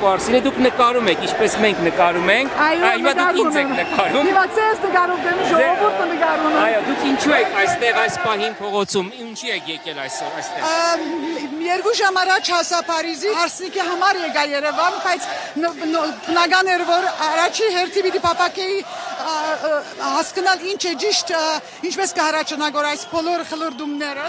Բրակո Արսինե, դուք նկարում եք, ինչպես մենք նկարում ենք, հիմա դուք ինձ եք նկարում։ Հիմա ցես նկարում եմ, ժողովուրդը նկարում է։ Այո, դուք ինչու եք այստեղ այս պահին փողոցում, ինչի եք եկել այսօր այստեղ։ Երկու ժամ առաջ հասա Փարիզից, Արսինիկի համար եկա Երևան, բայց բնական էր, որ առաջի հերթի պիտի պապակեի հասկանալ ինչ է ճիշտ, ինչպես կհառաջանա այս բոլոր խլրդումները։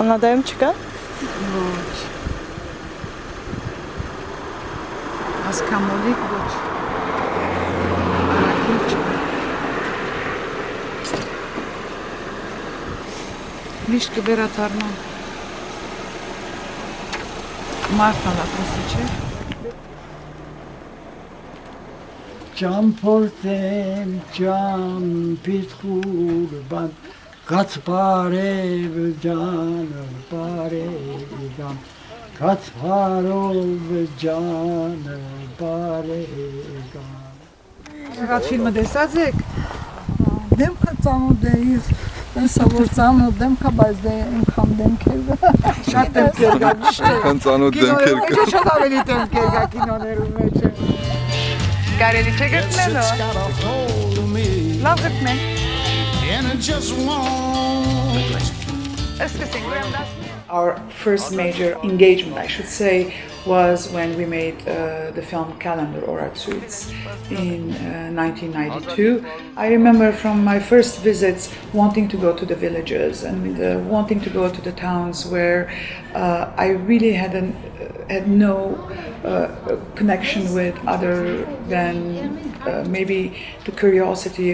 Կանադայում չկա։ Ոչ։ Ասկամոլիկ ոչ։ Արագիլ չկա։ Միշտ կվերադառնամ։ Մարդան ապրեսի չէ։ Ճամփորդեմ ճամփից խուրբան Կաց բարև ջանը, բարև ջան, կաց հարով ջանը, բարև ջան։ Եղած ֆիլմը տեսած եք։ Դեմքը ծանոթ է, ես տեսա որ ծանոթ դեմքը, բայց դե ինքան դեմքեր։ Շատ դեմքեր կա, ճիշտ է։ Ինքան ծանոթ դեմքեր կա։ Ինչ շատ ավելի դեմքեր կա կինոներում մեջ։ Կարելի չէ գտնելու։ Լավ գտնենք։ And I just want Our first major engagement, I should say, was when we made the film Calendar or Suits in 1992. I remember from my first visits wanting to go to the villages and wanting to go to the towns where I really had no connection with other than maybe the curiosity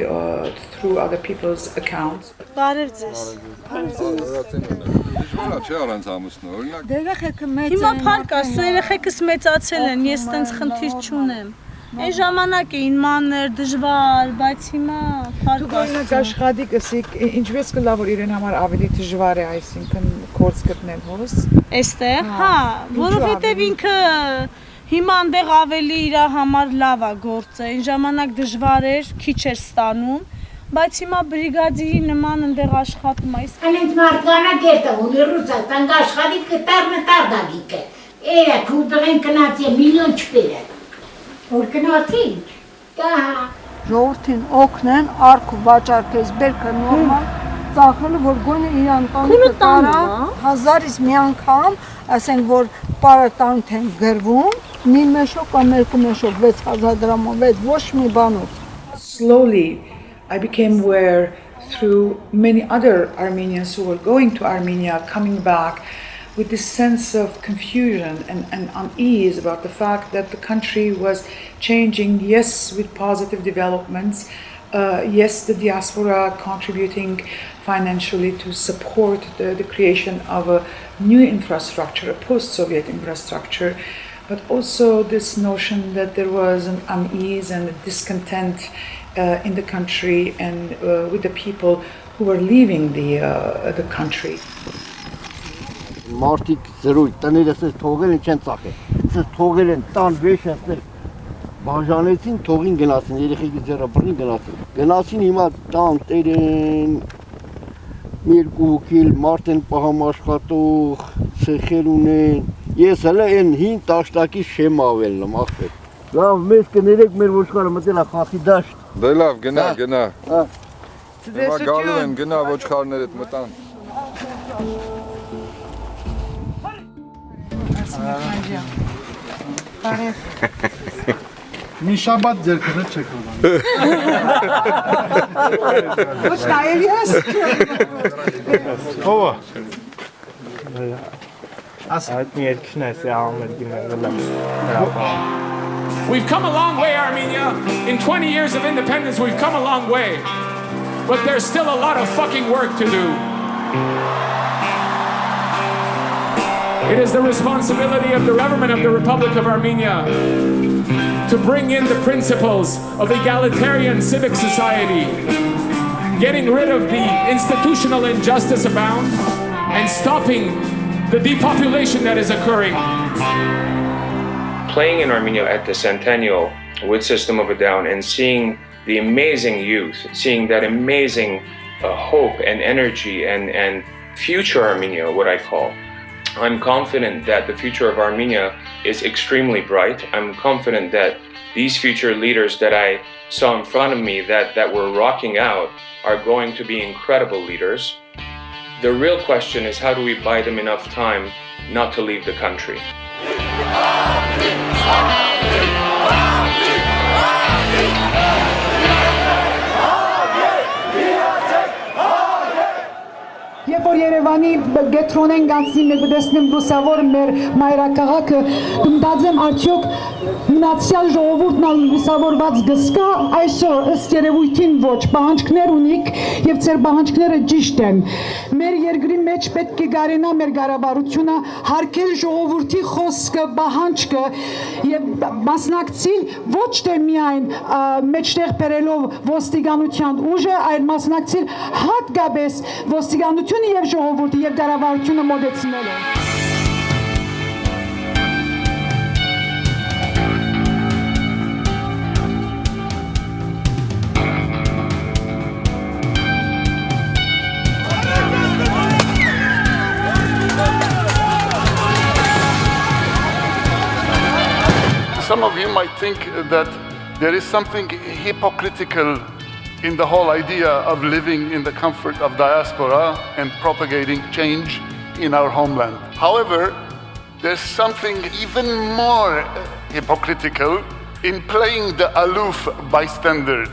through other people's accounts. Հիմա փառք Աստծո, երեխեքս մեծացել են, ես տենց խնդիր չունեմ։ Այն ժամանակ էին մանր, դժվար, բայց հիմա փառք Աստծո։ Դուք աշխատի կսիկ, ինչպես կլա որ իրեն համար ավելի դժվար է, այսինքն կորց գտնել հոս։ Այստեղ, հա, որովհետև ինքը հիմա այնտեղ ավելի իր համար լավ է գործը, այն ժամանակ դժվար էր, քիչ էր ստանում, բայց հիմա բրիգադիրի նման այնտեղ աշխատում է։ Անենց մարդկանա գերտը ունի ռուսա, տանք աշխատի կտար դագիկը։ Էրը քուդրեն կնացի միլիոն չպերը։ Որ կնացի, կա։ Ժողովրդին օգնեն, արք ու վաճառքես բերքը նորմալ, ծախելը որ գոնե իրան տանը տարա, 1000-ից մի անգամ, ասենք որ պարատանք են գրվում, մի մեշոկ կամ երկու մեշոկ 6000 դրամով, ոչ մի բանով։ Slowly, I became aware through many other Armenians who were going to Armenia, coming back with this sense of confusion and unease about the fact that the country was changing, yes, with positive developments, yes, the diaspora contributing financially to support the creation of a new infrastructure, a post-Soviet infrastructure, but also this notion that there was an unease and a discontent in the country and with the people who were leaving the country. Մարդիկ զրույթ, տներս ես թողել են չեն ծախել, ես թողել են տան վեշ ասել, բաժանեցին, թողին գնացին, երեխեքի ձեռաբռին գնացին հիմա տան տերեն, մի երկու հոգիլ, մարդ են պահամ աշխատող, սեխեր ունեն, ես հլը են հին տաշտակի շեմ ավելն եմ, ախպետ, լավ մեզ կներեք մեր ոչխարը մտել է խախի դաշտ, դե լավ, գնա, հիմա գալու են, գնա ոչխարներ էտ մտան, Khanjian. Բարև։ մի շաբաթ ձերքրը չեք հովանում, Ոչ նայելի ես։ հովա, Այդ մի երկիշն ես աղամեր գինել We've come a long way, Armenia. In 20 years of independence, we've come a long way. But there's still a lot of fucking work to do. It is the responsibility of the government of the Republic of Armenia to bring in the principles of egalitarian civic society, getting rid of the institutional injustice abound and stopping the depopulation that is occurring. Playing in Armenia at the Centennial with System of a Down and seeing the amazing youth, seeing that amazing hope and energy and future Armenia, what I call. I'm confident that the future of Armenia is extremely bright. I'm confident that these future leaders that I saw in front of me that were rocking out are going to be incredible leaders. The real question is, how do we buy them enough time not to leave the country? Երբ որ Երևանի գետրոնեն գանցնի մեկ դեսնեմ լուսավոր մեր մայրաքաղաքը, մտածեմ արդյոք մնացյալ ժողովուրդն ալ լուսավորված գսկա, այսօր ըստ երևույթին ոչ, պահանջքներ ունիք եւ ձեր պահանջքները ճիշտ են։ Մեր երկրի մեջ պետք է գարենա մեր կառավարությունը հարգել ժողովրդի խոսքը, պահանջքը եւ մասնակցել ոչ թե միայն մեջտեղ բերելով ոստիկանության ուժը, այլ մասնակցել հատկապես ոստիկանությունը եւ ժողովուրդը եւ կառավարությունը մոդեցնելը։ Some of you might think that there is something hypocritical in the whole idea of living in the comfort of diaspora and propagating change in our homeland. However, there's something even more hypocritical in playing the aloof bystander,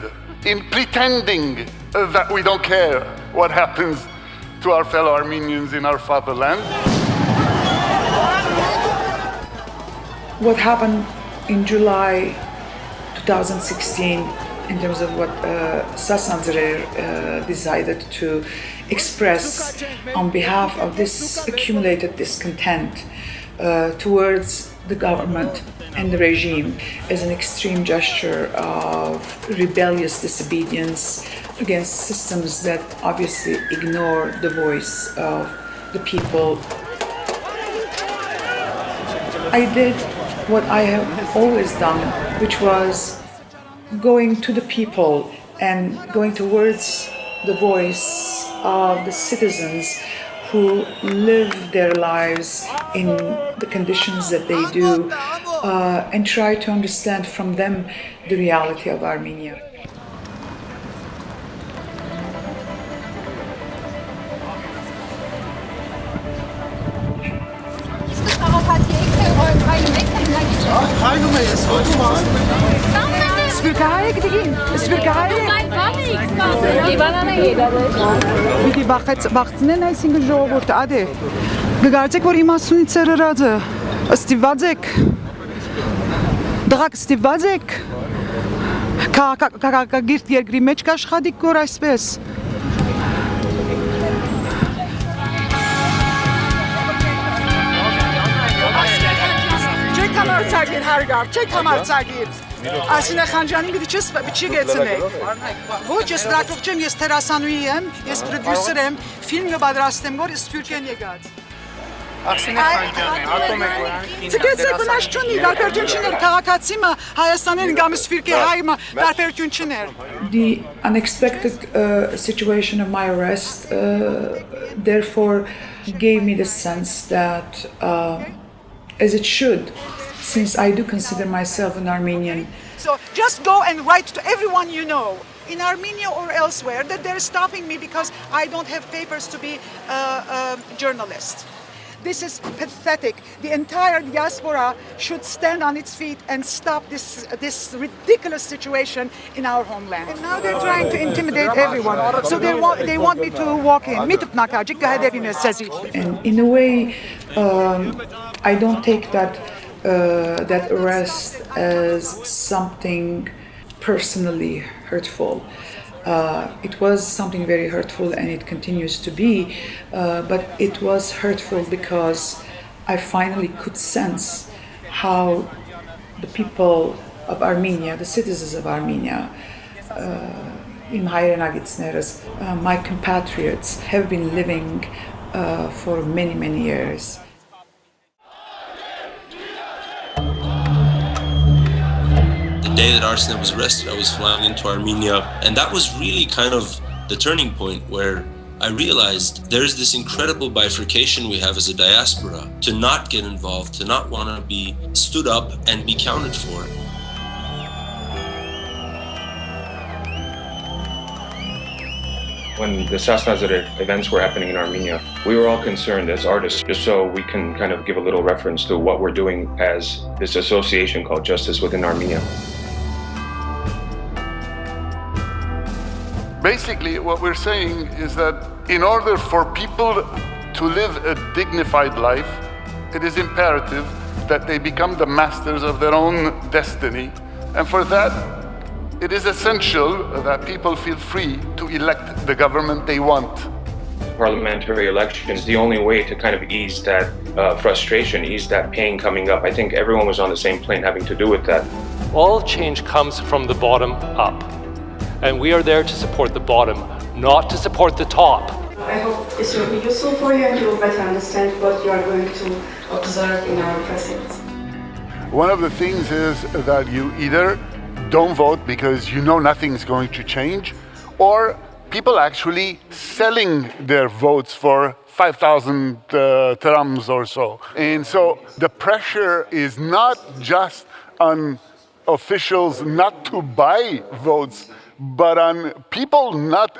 in pretending that we don't care what happens to our fellow Armenians in our fatherland. What happened in July 2016 in terms of what Serj Tankian decided to express on behalf of this accumulated discontent towards the government and the regime as an extreme gesture of rebellious disobedience against systems that obviously ignore the voice of the people. I did what I have always done, which was going to the people and going towards the voice of the citizens who live their lives in the conditions that they do and try to understand from them the reality of Armenia. Պիտի բախցնեն այսինքն ժողովուրդը, ադե, գգարցեք, որ իմաստունից ծերրած է, ստիված եք, դղակ ստիված եք, քաղաքագիրտ երկրի մեջ կաշխատիք գոր այսպես։ Չեք համարցագիր հարգավ, չեք համարցագիր։ Arsinée Khanjianին պիտի չի գեցնեք։ Ոչ, ես դրակով չեմ, ես թերասանուհի եմ, ես պրոդյուսեր եմ, ֆիլմը պատրաստեմ, որ Սփյուռքեն եկած։ Arsinee Khanjian, Atom Egoyan։ Ցկեցեք ունաշ չունի, դարբերություն չներ, քաղաքացիմը Հայաստանին գամի Սփյուռքի հայմը դարբերություն չներ։ The unexpected situation of my arrest therefore gave me the sense that, as it should, since I do consider myself an Armenian. So just go and write to everyone you know, in Armenia or elsewhere, that they're stopping me because I don't have papers to be a journalist. This is pathetic. The entire diaspora should stand on its feet and stop this ridiculous situation in our homeland. And now they're trying to intimidate everyone. So they want me to walk in. And in a way, I don't take that arrest as something personally hurtful. It was something very hurtful and it continues to be, but it was hurtful because I finally could sense how the people of Armenia, the citizens of Armenia, my compatriots, have been living for many, many years. The day that Arsinee was arrested, I was flying into Armenia, and that was really kind of the turning point where I realized there's this incredible bifurcation we have as a diaspora to not get involved, to not want to be stood up and be counted for. When the Sasnazare events were happening in Armenia, we were all concerned as artists, just so we can kind of give a little reference to what we're doing as this association called Justice Within Armenia. Basically, what we're saying is that in order for people to live a dignified life, it is imperative that they become the masters of their own destiny. And for that, it is essential that people feel free to elect the government they want. Parliamentary election is the only way to kind of ease that frustration, ease that pain coming up. I think everyone was on the same plane having to do with that. All change comes from the bottom up. And we are there to support the bottom, not to support the top. I hope this will be useful for you and you will better understand what you are going to observe in our precincts. One of the things is that you either don't vote because you know nothing's going to change, or people actually selling their votes for 5,000 dirhams or so. And so the pressure is not just on officials not to buy votes, but on people not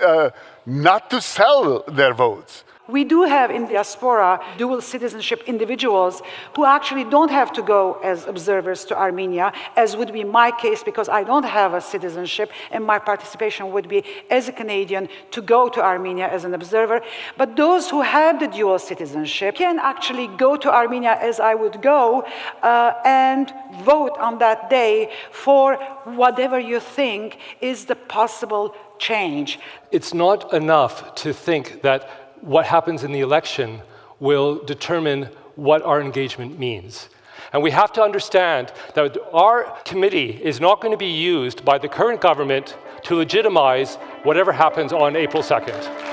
to sell their votes. We do have in diaspora dual citizenship individuals who actually don't have to go as observers to Armenia, as would be my case because I don't have a citizenship and my participation would be as a Canadian to go to Armenia as an observer. But those who have the dual citizenship can actually go to Armenia as I would go and vote on that day for whatever you think is the possible change. It's not enough to think that what happens in the election will determine what our engagement means. And we have to understand that our committee is not going to be used by the current government to legitimize whatever happens on April 2nd.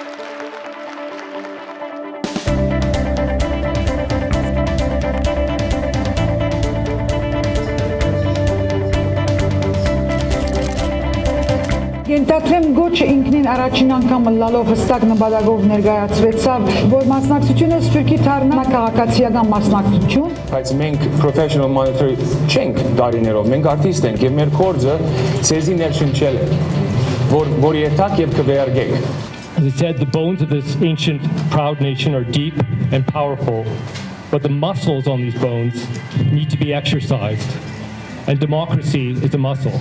Ենթադրեմ գոչը ինքնին առաջին անգամ լալով հստակ նպատակով ներկայացվեցավ, որ մասնակցությունը Սփյուռքի դառնա քաղաքացիական մասնակցություն։ Բայց մենք professional monetary չենք դարիներով, մենք արտիստ ենք եւ մեր կորձը ցեզի ներշնչել է, որ երթակ եւ կվերգեք։ As I said, the bones of this ancient, proud nation are deep and powerful, but the muscles on these bones need to be exercised, and democracy is a muscle.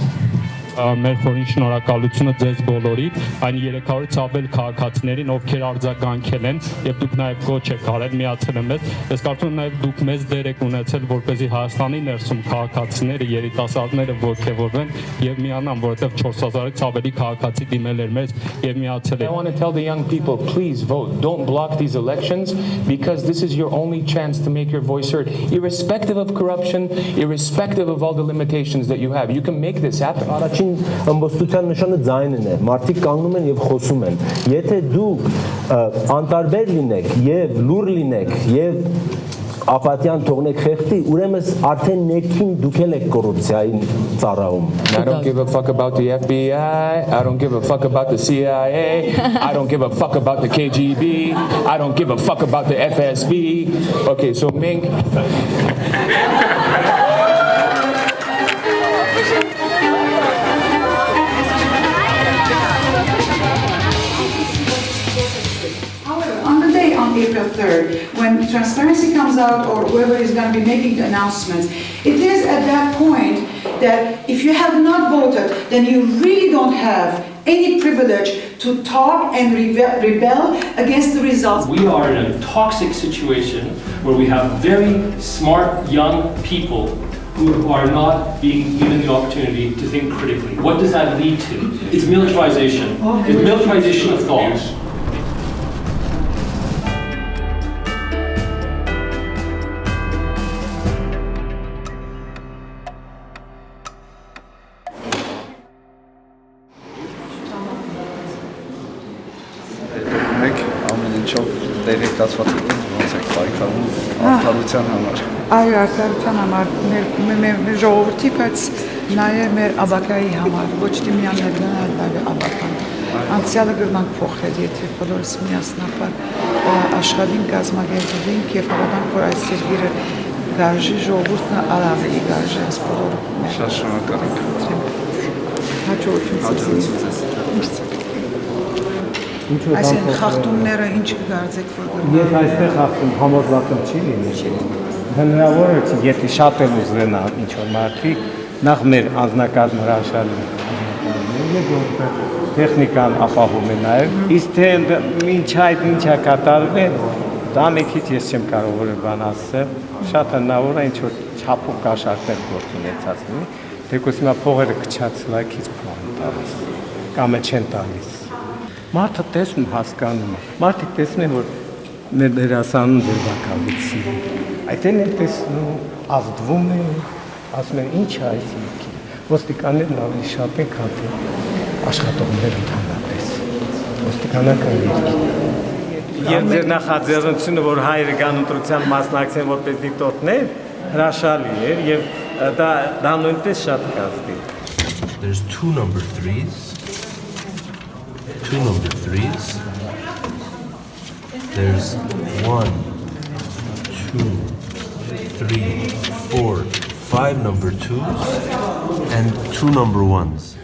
Մեր խորին շնորհակալությունը ձեզ բոլորին, այն 300-ից ավել քաղաքացիներին, ովքեր արձագանքել են, եւ դուք նաեւ կոչ եք արել միացել մեզ։ Ես կարծում եմ նաեւ դուք մեծ դեր եք ունեցել, որպեսզի Հայաստանի ներսում քաղաքացիները, երիտասարդները ողջևորվեն եւ միանան, որովհետեւ 4000-ից ավելի քաղաքացի դիմել էր մեզ եւ միացել են։ I want to tell the young people, please vote. Don't block these elections because this is your only chance to make your voice heard, irrespective of corruption, irrespective of all the limitations that you have. You can make this happen. Ըմբոստության նշանը ձայնն է, մարդիկ կանգնում են եւ խոսում են։ Եթե դուք անտարբեր լինեք եւ լուր լինեք եւ ապատյան թողնեք խեղդի, ուրեմն արդեն ներքին դուք եք կոռուպցիային ծառայում։ I don't give a fuck about the FBI, I don't give a fuck about the CIA, I don't give a fuck about the KGB, I don't give a fuck about the FSB. Okay, so Mink On April 3rd, when transparency comes out or whoever is going to be making the announcements, it is at that point that if you have not voted, then you really don't have any privilege to talk and rebel against the results. We are in a toxic situation where we have very smart young people who are not being given the opportunity to think critically. What does that lead to? It's militarization. It's militarization of thought. ինչով տեղեկացված եք ոնց եք պայքարում արդարության համար։ Այո, արդարության համար մեր ժողովրդի, բայց նաև մեր աբակայի համար, ոչ թե միայն ներգնալ, այլ աբական։ Անցյալը գրնանք փոխել, եթե բոլորս միասնաբար աշխատենք, կազմակերպենք եւ հավատանք, որ այս երկիրը գարժի ժողովուրդն ավելի գարժի այս բոլորը։ Շատ շնորհակալ ենք։ Հաջողություն ձեզ։ Այսինքն խախտումները ինչ կգործեք, որ գրնան։ Ես այստեղ խախտում համոզված չի լինի։ Հնարավոր է, եթե շատ էլ ուզենա ինչ-որ մարդիկ, նախ մեր անձնակազմը հրաշալի եւ որպես տեխնիկան ապահովում է նաեւ, իսկ թե ինչ այդ ինչա կատարվել, դա մեկից ես չեմ կարող որևէ բան ասել, շատ հնարավոր է ինչ-որ չափով կաշառքներ գործ ունեցած լինի, թեկուզ հիմա փողերը քչացլա քիչ փոխ տալիս, կամ չեն տալիս։ Մարդը տեսնում հասկանում է, մարդիկ տեսնում են, որ մեր դերասանուն ձերբակալեցի, այդ են տեսնում, ազդվում են, ասում են ինչ է այս ինքի, ոստիկաններն ավելի շատ են, քան թե աշխատողներ ընդհանրապես, ոստիկանական երկի։ Եվ ձեր նախաձեռնությունը, որ հայերը կան ընտրության մասնակցեն որպես դիկտատորներ, հրաշալի էր եւ դա նույնպես շատ կազդի։ There's two number threes. There's 1, 2, 3, 4, 5 number 2s and 2 number 1s.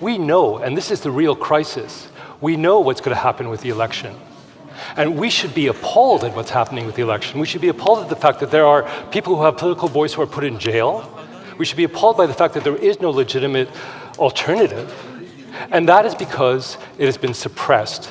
We know, and this is the real crisis, we know what's going to happen with the election. And we should be appalled at what's happening with the election. We should be appalled at the fact that there are people who have political voice who are put in jail. We should be appalled by the fact that there is no legitimate alternative. And that is because it has been suppressed.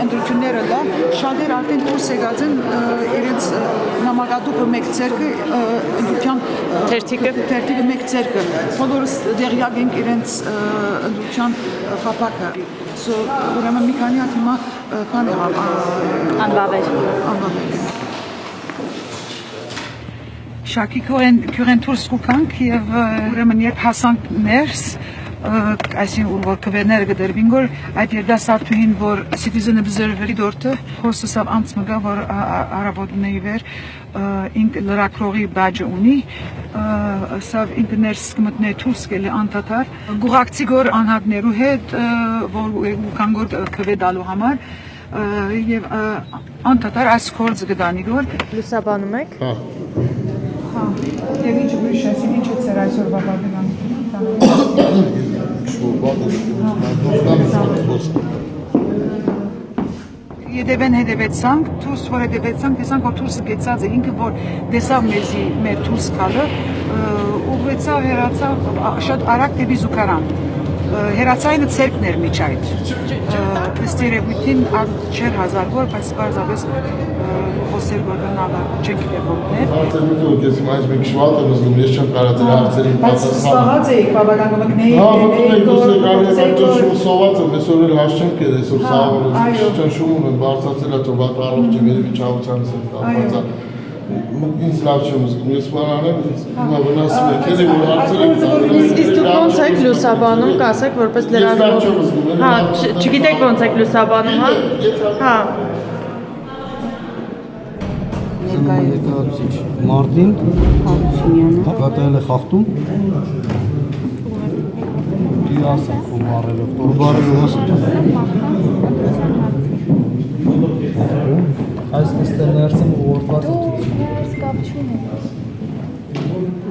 Ընդրությունները լա, շատեր արդեն դուրս եկած են իրենց նամակատուփը մեկ ձեռքը ընդրության թերթիկը մեկ ձեռքը բոլորս դեղյակ ենք իրենց ընդրության փապակը ուրեմն մի քանի հատ հիմա բան եղավ անվավել Շակիկորեն դուրս կուկանք եւ ուրեմն երբ հասանք ներս այսինքն որ կվերները գդերվին որ այդ երդասարտուհին որ citizen observer-ի դորտը հոսսավ անց մգա որ արաբոդնեի վեր ինք լրակրողի բաժը ունի սավ ինքներս կմտնե դուրս գելի անտատար գուղակցի գոր անհատներու հետ որ կանգոր կվեդալու համար եւ անտատար այս կորձը գդանի գոր լուսաբանում եք հա եւ ինչ ուրիշ այսինքն ինչ է ծեր այսօր բաբական Եդևեն հետևեցանք, դուրս որ հետևեցանք, տեսանք որ դուրսը գեցած է, ինքը որ տեսավ մեզի մեր դուրս գալը, ուղղեցավ, հեռացավ, շատ արագ դեպի զուգարան։ Հեռացայինը ցերկն էր միջ այդ։ Ըստ երևույթին չէր հազարվոր, բայց պարզապես խոսեր որ գնալը չեք երևողներ։ Հարցերում ես հիմա այս մեկ շվատ եմ զգում, ես չեմ կարած դրա հարցերին պատասխանել։ Բայց սպաղած էիք բավական գնեի։ Հա, մտնում սոված եմ, այսօր էլ հաշ չեմ կերել, այսօր սաղորը ճնշում եմ, բարձրացել է ծովատ առողջ եմ, երևի չավությանս եմ կապված։ Ինձ լավ չեմ զգում, ես բանանեմ, հիմա վնասում եք, էլի որ հարցեր եք տալու։ Իսկ դուք ոնց եք լուսաբանում, կասեք որպես լրագրող։ Հա, չգիտեք ոնց եք լուսաբանում, հա։ Ներկայացուցիչ Մարտին Հարությունյանը կատարել է խախտում։ Դի ասենք ու բարելով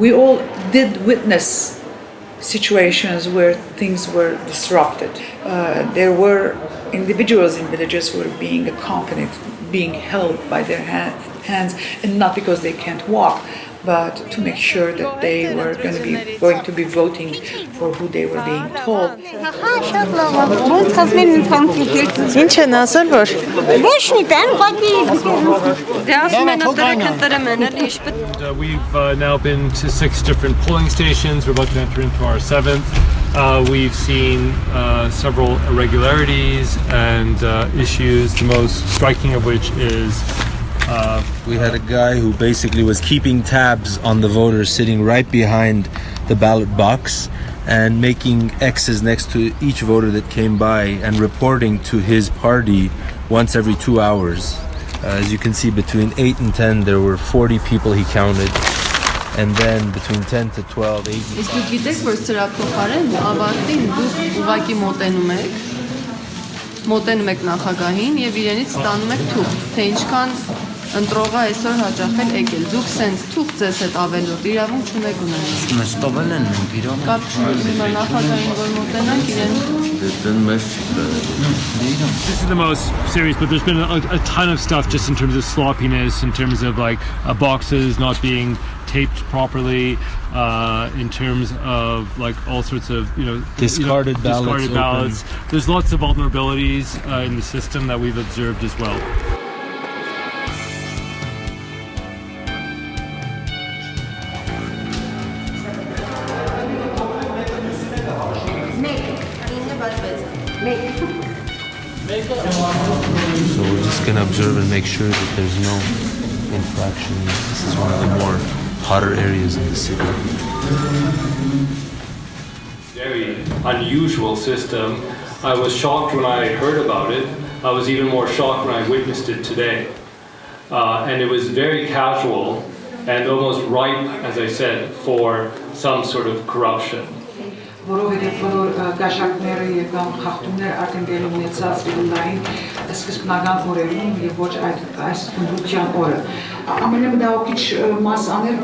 We all did witness situations where things were disrupted. There were individuals in villages who were being accompanied, being held by their hands, and not because they can't walk, but to make sure that they were going to be voting for who they were being told. We've now been to 6 different polling stations. We're about to enter into our 7th. we've seen several irregularities and issues, the most striking of which is we had a guy who basically was keeping tabs on the voters sitting right behind the ballot box and making X's next to each voter that came by and reporting to his party once every 2 hours. As you can see, between 8 and 10 there were 40 people he counted, and then between 10 to 12, 8 and 5. Իսկ դուք գիտեք, որ սրա փոխարեն ավարտին դուք ուղակի մոտենում եք նախագահին եւ իրենից ստանում եք թուղթ, թե ինչքան ընտրողը այսօր հաճախել եկել։ Դուք սենց թուղթ ձեզ հետ ավելորդ իրավունք չունեք ունենալ։ Մեզ տվել են մենք իրավունք։ Կապ չունի հիմա նախագահին որ մոտենանք իրեն։ This is the most serious, but there's been a ton of stuff just in terms of sloppiness, in terms of like boxes not being taped properly, in terms of like all sorts of discarded ballots. There's lots of vulnerabilities in the system that we've observed as well. So we're just going to observe and make sure that there's no infractions. This is one of the more hotter areas in the city. Very unusual system. I was shocked when I heard about it. I was even more shocked when I witnessed it today. And it was very casual and almost ripe, as I said, for some sort of corruption. Որովհետև բոլոր գաշակները եւ կամ խախտումները արդեն դեր ունեցած լայն սկզբնական օրերում եւ ոչ այս ընդրության օրը ամենամտահոգիչ մաս անել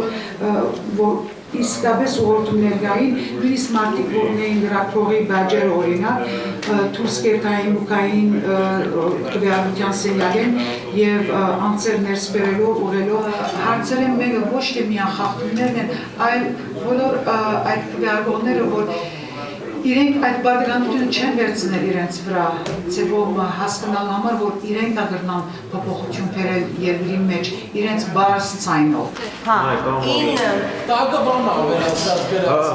որ իսկապես ուղղություններ գային նույնիսկ մարդիկ որ ունեին գրակողի բաժեր օրինակ թուրքերկային մուկային քվեարկության սենյակեն եւ անձեր ներս բերելով ուղելով հարցեր են մեկը ոչ թե միան խախտումներն են այլ բոլոր այդ քվեարկողները որ իրենք այդ բարդականությունը չեն վերցնել իրենց վրա ձևով հասկանալ համար որ իրենք դա գրնան փոփոխություն բերել երկրի մեջ իրենց բարձ ցայնով հա ինը տակը բանա վերացած գրած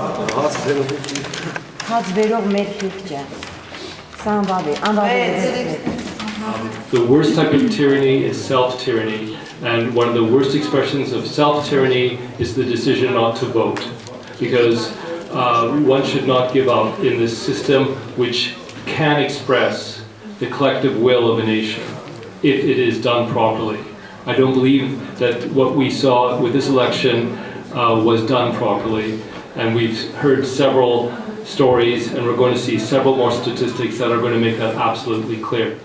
հաց վերող մեր քիքջը սամբավի անվավի The worst type of tyranny is self-tyranny, and one of the worst expressions of self-tyranny is the decision not to vote, because one should not give up in this system which can express the collective will of a nation if it is done properly. I don't believe that what we saw with this election was done properly, and we've heard several stories and we're going to see several more statistics that are going to make that absolutely clear.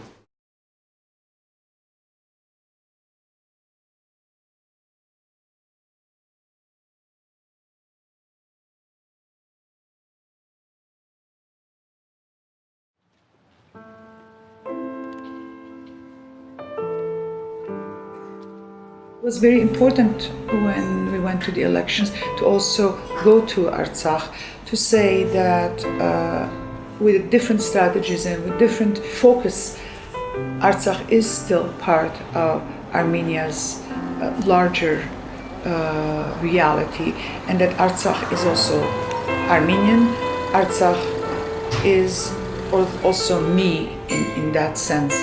It was very important when we went to the elections to also go to Artsakh to say that with different strategies and with different focus, Artsakh is still part of Armenia's larger reality, and that Artsakh is also Armenian. Artsakh is also me in that sense.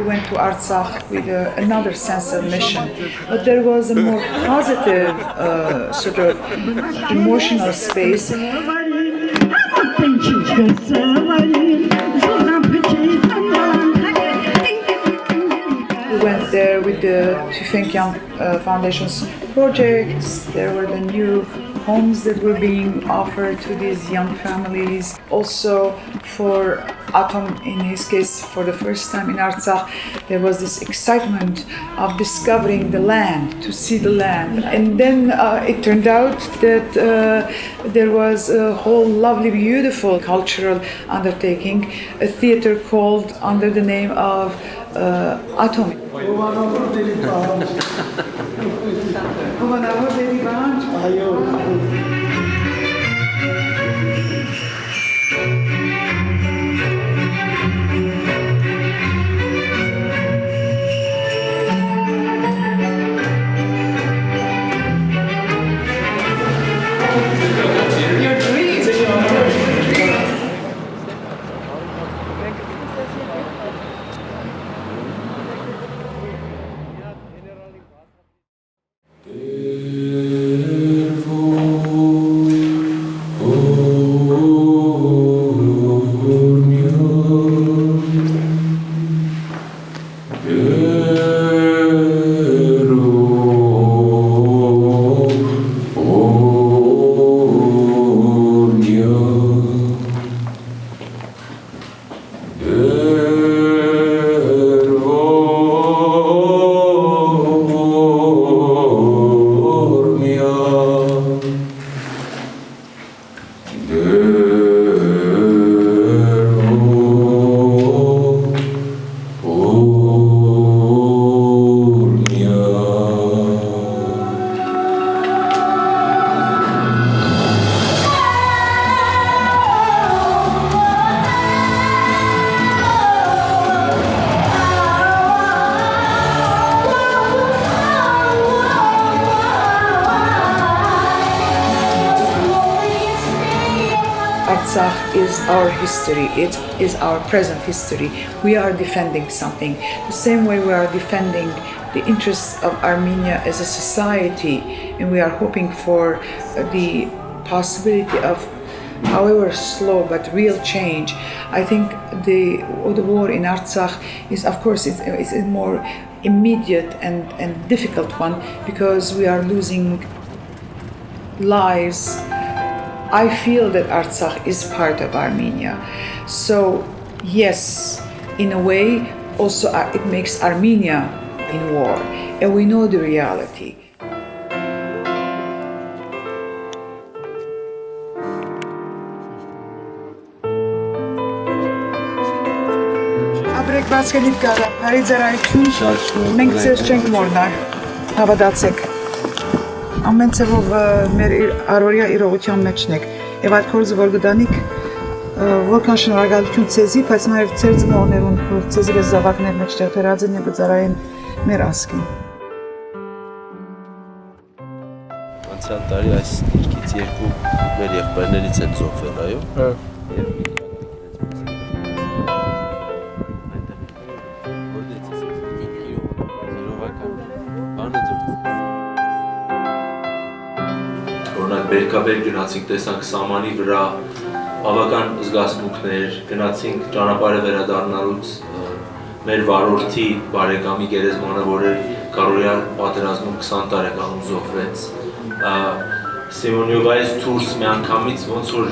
Went to Artsakh with another sense of mission, but there was a more positive sort of emotional space. We went there with the Tankian Foundation's projects. There were the new homes that were being offered to these young families. Also for Atom, in his case, for the first time in Artsakh, there was this excitement of discovering the land, to see the land. And then it turned out that there was a whole lovely, beautiful cultural undertaking, a theater called under the name of Atom. Is our history, it is our present history. We are defending something. The same way we are defending the interests of Armenia as a society, and we are hoping for the possibility of, however slow but real change. I think the war in Artsakh is, of course, it's a more immediate and difficult one because we are losing lives. I feel that Artsakh is part of Armenia. So yes, in a way, also it makes Armenia in war, and we know the reality. Abrek baskelit gara, հարիձարայություն, մենք ձեզ չենք մորնար, հավատացեք։ Ամեն ծևով մեր առօրյա իրողության մեջն եք, եւ այդ կորձը որ գտանիք, որքան շնորհակալություն ցեզի, բայց նաեւ ձեր ծնողներուն, որ ցեզի ես զավակներ մեջտեղ դերածին եւ ծառային մեր ասկին։ Անցյալ տարի այս երկից երկու մեր եղբայրներից են զոհվել, այո։ Բերկաբեր գնացինք, տեսանք սամանի վրա բավական զգացմունքներ, գնացինք ճանապարհը վերադառնալուց մեր վարորդի բարեկամի գերեզմանը, որ Կարորյա պատերազմում 20 տարեկանում զոհվեց։ Սիմոնյովայից դուրս մի անգամից ոնց որ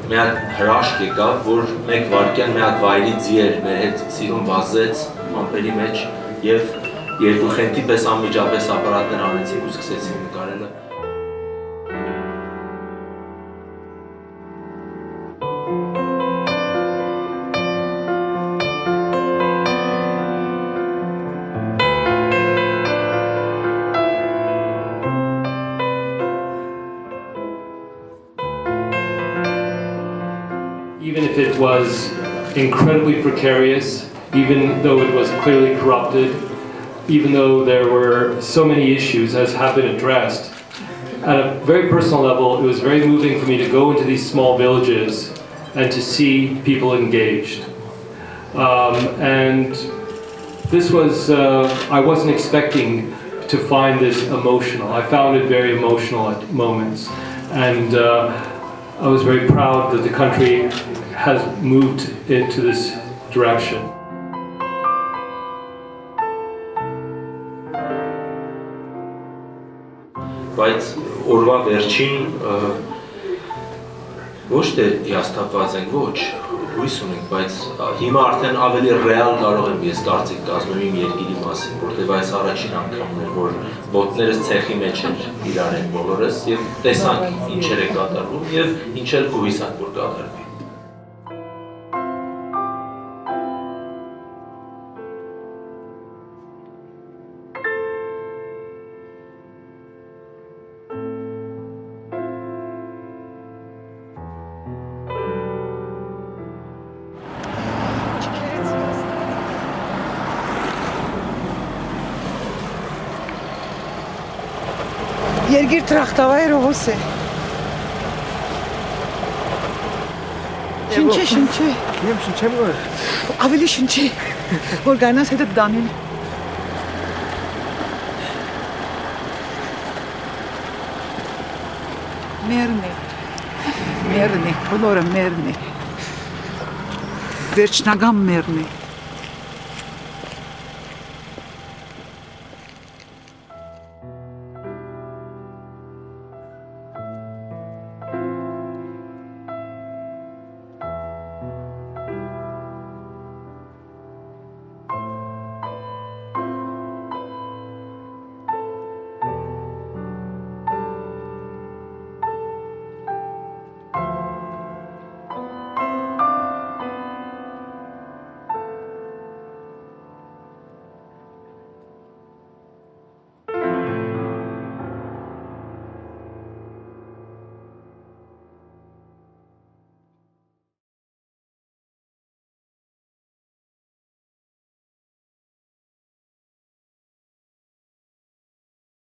մի հատ հրաշք եկավ, որ մեկ վայրկյան մի հատ վայրի ձիեր մեր հետ սիրուն վազեց ամպերի մեջ եւ երկու խենթի պես անմիջապես ապարատներ անեցինք ու սկսեցինք նկարելը։ Even if it was incredibly precarious, even though it was clearly corrupted, even though there were so many issues as have been addressed, at a very personal level, it was very moving for me to go into these small villages and to see people engaged. And this was, I wasn't expecting to find this emotional. I found it very emotional at moments. And I was very proud that the country has moved into this direction. Բայց օրվա վերջին ոչ թե հիասթափված ենք, ոչ, հույս ունենք, բայց հիմա արդեն ավելի ռեալ կարող եմ ես կարծիք կազմեմ իմ երկիրի մասին, որտեղ այս առաջին անգամն էր, որ ոտներս ցեխի մեջ էր իրար են բոլորս եւ տեսանք ինչեր է կատարվում եւ ինչ էլ կհույսանք որ կատարվի։ Երգիր տրախտավայ ռողոս է։ Շնչե, շնչե։ Եմ շնչեմ գոր։ Ավելի շնչե, որ գանաս հետը դանեն։ Մերն է, բոլորը մերն է։ Վերջնական մերն է։